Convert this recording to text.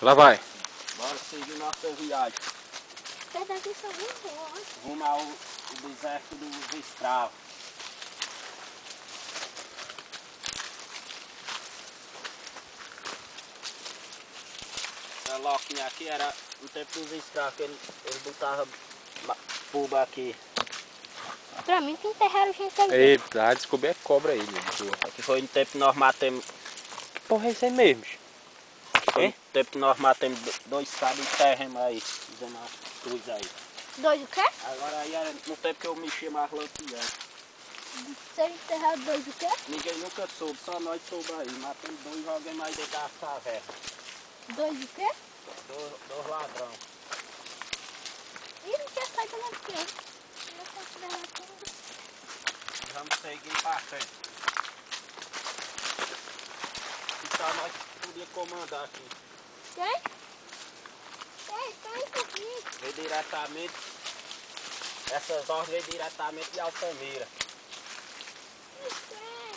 Lá vai. Bora seguir nossa viagem. Sai daqui só vou. Rumo ao deserto dos escravos. Essa loquinha aqui era no tempo dos escravos, que eles botavam puba aqui. Pra mim que enterraram gente ali. Ei, dá descobrir é cobra aí, meu. Aqui foi no tempo que nós matamos. Porra, é isso aí mesmo. Foi Hein? no tempo que nós matamos 2 cabos de terreno aí. Fizemos uma cruz aí. Dois o quê? Agora aí era no tempo que eu mexia mais lampião. Vocês enterraram dois o quê? Ninguém nunca soube, só nós soube aí. Matamos 2 e joguemos mais dentro da caverna. Dois o quê? 2 ladrões. Ih, não tinha saído lá de quê? Vamos seguir para frente. E só nós podíamos comandar aqui. Quem? Quem aqui? Veio diretamente. Essas ordens veio diretamente de Altamira. Quem?